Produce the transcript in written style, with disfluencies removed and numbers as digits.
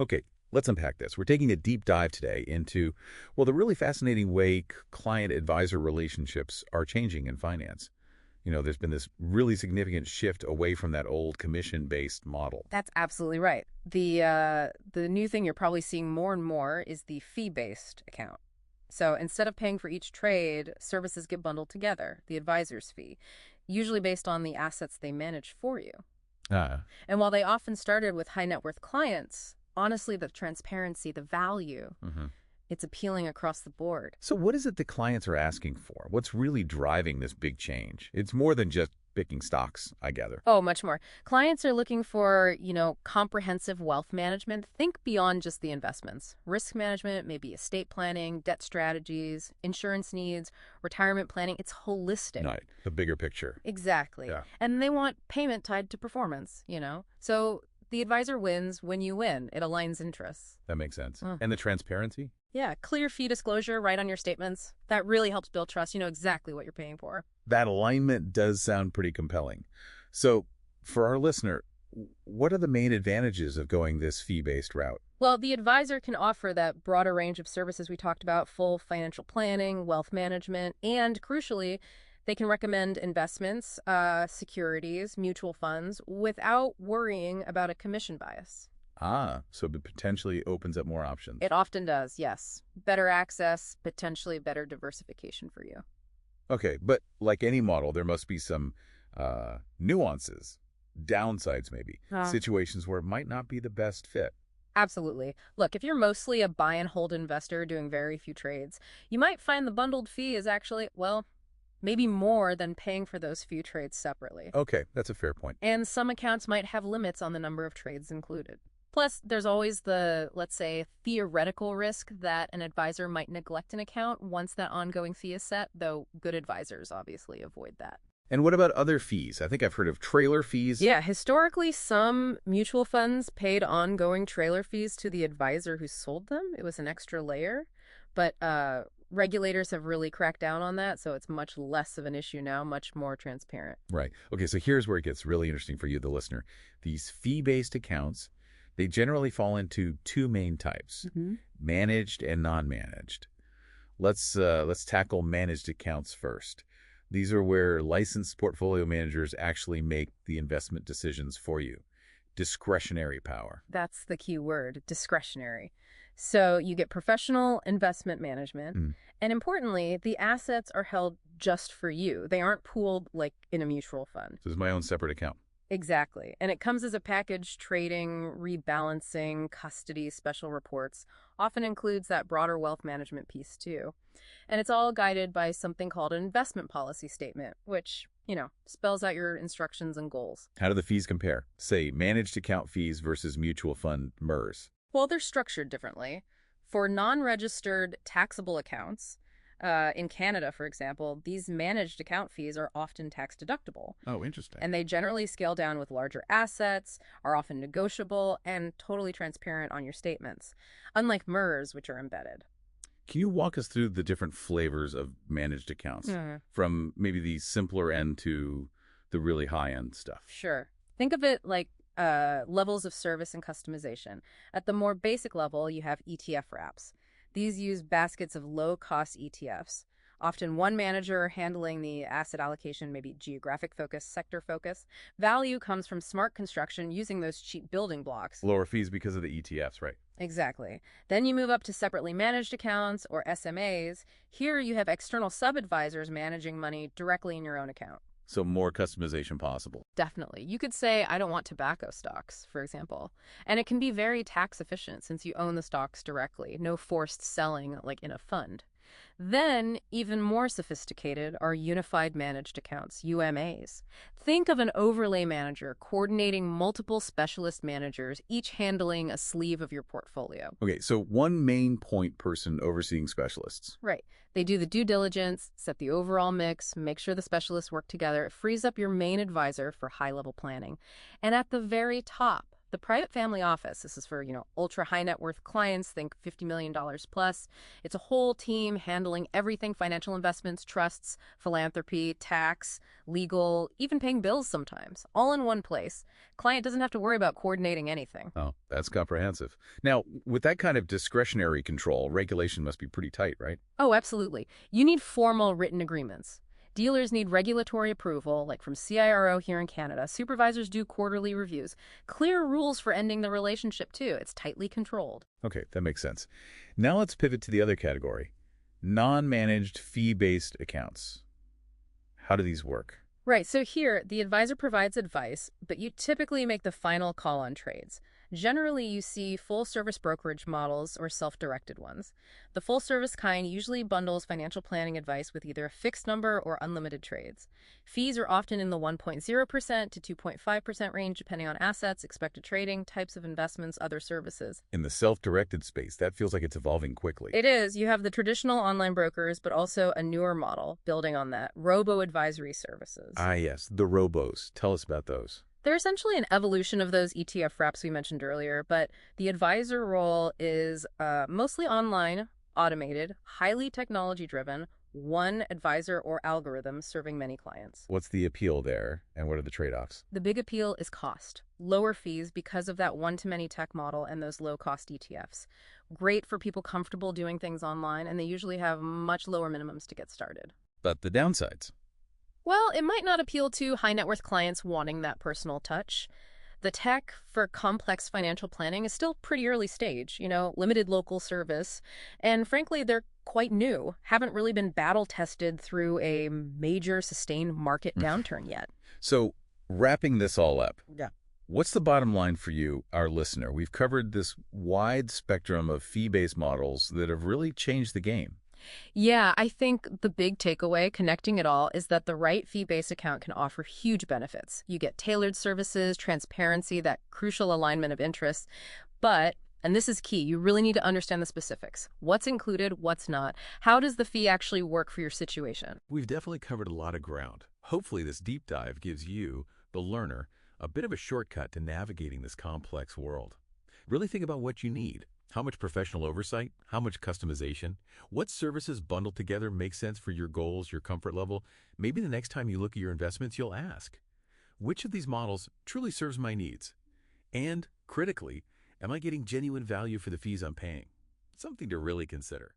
Okay, let's unpack this. We're taking a deep dive today into, well, the really fascinating way client-advisor relationships are changing in finance. There's been this really significant shift away from that old commission-based model. That's absolutely right. The new thing you're probably seeing more and more is the fee-based account. So instead of paying for each trade, services get bundled together, the advisor's fee, usually based on the assets they manage for you. Ah, And while they often started with high net worth clients, honestly, the transparency, the value, hmm it's appealing across the board. So what is it the clients are asking for? What's really driving this big change? It's more than just picking stocks, I gather. Oh, much more. Clients are looking for, comprehensive wealth management. Think beyond just the investments. Risk management, maybe estate planning, debt strategies, insurance needs, retirement planning. It's holistic. Right, the bigger picture. Exactly. Yeah, And they want payment tied to performance. So the advisor wins when you win. It aligns interests. that makes sense. Mm. And the transparency? Yeah, clear fee disclosure right on your statements. That really helps build trust. You know exactly what you're paying for. That alignment does sound pretty compelling. So for our listener, what are the main advantages of going this fee-based route? Well, the advisor can offer that broader range of services we talked about, full financial planning, wealth management, and crucially, they can recommend investments, securities, mutual funds without worrying about a commission bias. So it potentially opens up more options. It often does, yes. Better access, potentially better diversification for you. Okay, but like any model, there must be some nuances, downsides maybe, situations where it might not be the best fit. Absolutely. Look, if you're mostly a buy and hold investor doing very few trades, you might find the bundled fee is actually, well, maybe more than paying for those few trades separately. Okay, that's a fair point. And some accounts might have limits on the number of trades included. Plus, there's always the, let's say, theoretical risk that an advisor might neglect an account once that ongoing fee is set, though good advisors obviously avoid that. And what about other fees? I think I've heard of trailer fees. Yeah, historically, some mutual funds paid ongoing trailer fees to the advisor who sold them. It was an extra layer. But regulators have really cracked down on that, so it's much less of an issue now, much more transparent. Right. Okay, so here's where it gets really interesting for you, the listener. These fee-based accounts, they generally fall into two main types, managed and non-managed. Let's tackle managed accounts first. These are where licensed portfolio managers actually make the investment decisions for you. Discretionary power. That's the key word, discretionary. So you get professional investment management, and importantly, the assets are held just for you. They aren't pooled like in a mutual fund. So this is my own separate account. Exactly. And it comes as a package: trading, rebalancing, custody, special reports. Often includes that broader wealth management piece too. And it's all guided by something called an investment policy statement, which, spells out your instructions and goals. How do the fees compare? Say, managed account fees versus mutual fund MERS. Well, they're structured differently. For non-registered taxable accounts, in Canada, for example, these managed account fees are often tax deductible. Oh, interesting. And they generally scale down with larger assets, are often negotiable, and totally transparent on your statements, unlike MERS, which are embedded. Can you walk us through the different flavors of managed accounts, from maybe the simpler end to the really high-end stuff? Sure. Think of it like levels of service and customization. At the more basic level, you have ETF wraps. These use baskets of low-cost ETFs, often one manager handling the asset allocation, maybe geographic focus, sector focus. Value comes from smart construction using those cheap building blocks. Lower fees because of the ETFs, right? Exactly. Then you move up to separately managed accounts, or SMAs. Here you have external sub-advisors managing money directly in your own account. So more customization possible. Definitely. You could say, I don't want tobacco stocks, for example. And it can be very tax efficient since you own the stocks directly. No forced selling like in a fund. Then, even more sophisticated are unified managed accounts, UMAs. Think of an overlay manager coordinating multiple specialist managers, each handling a sleeve of your portfolio. Okay, so one main point person overseeing specialists. Right. They do the due diligence, set the overall mix, make sure the specialists work together. It frees up your main advisor for high-level planning. And at the very top, The private family office, this is for, ultra high net worth clients, think $50 million plus. It's a whole team handling everything: financial investments, trusts, philanthropy, tax, legal, even paying bills sometimes, all in one place. Client doesn't have to worry about coordinating anything. Oh, that's comprehensive. Now, with that kind of discretionary control, regulation must be pretty tight, right? Oh, absolutely. You need formal written agreements. Dealers need regulatory approval, like from CIRO here in Canada. Supervisors do quarterly reviews. Clear rules for ending the relationship, too. It's tightly controlled. Okay, that makes sense. Now let's pivot to the other category, non-managed fee-based accounts. How do these work? Right, so here, the advisor provides advice, but you typically make the final call on trades. Generally, you see full-service brokerage models or self-directed ones. The full-service kind usually bundles financial planning advice with either a fixed number or unlimited trades. Fees are often in the 1.0% to 2.5% range, depending on assets, expected trading, types of investments, other services. In the self-directed space, that feels like it's evolving quickly. It is. You have the traditional online brokers, but also a newer model building on that: robo-advisory services. Ah, yes, the robos. Tell us about those. They're essentially an evolution of those ETF wraps we mentioned earlier, but the advisor role is mostly online, automated, highly technology-driven, one advisor or algorithm serving many clients. What's the appeal there, and what are the trade-offs? The big appeal is cost. Lower fees because of that one-to-many tech model and those low-cost ETFs. Great for people comfortable doing things online, and they usually have much lower minimums to get started. But the downsides? Well, it might not appeal to high net worth clients wanting that personal touch. The tech for complex financial planning is still pretty early stage, limited local service. And frankly, they're quite new, haven't really been battle tested through a major sustained market downturn yet. So, wrapping this all up, Yeah. what's the bottom line for you, our listener? We've covered this wide spectrum of fee-based models that have really changed the game. Yeah, I think the big takeaway connecting it all is that the right fee-based account can offer huge benefits. You get tailored services, transparency, that crucial alignment of interests. But, and this is key, you really need to understand the specifics. What's included, what's not? How does the fee actually work for your situation? We've definitely covered a lot of ground. Hopefully this deep dive gives you, the learner, a bit of a shortcut to navigating this complex world. Really think about what you need. How much professional oversight? How much customization? What services bundled together make sense for your goals, your comfort level? Maybe the next time you look at your investments, you'll ask, which of these models truly serves my needs? And, critically, am I getting genuine value for the fees I'm paying? Something to really consider.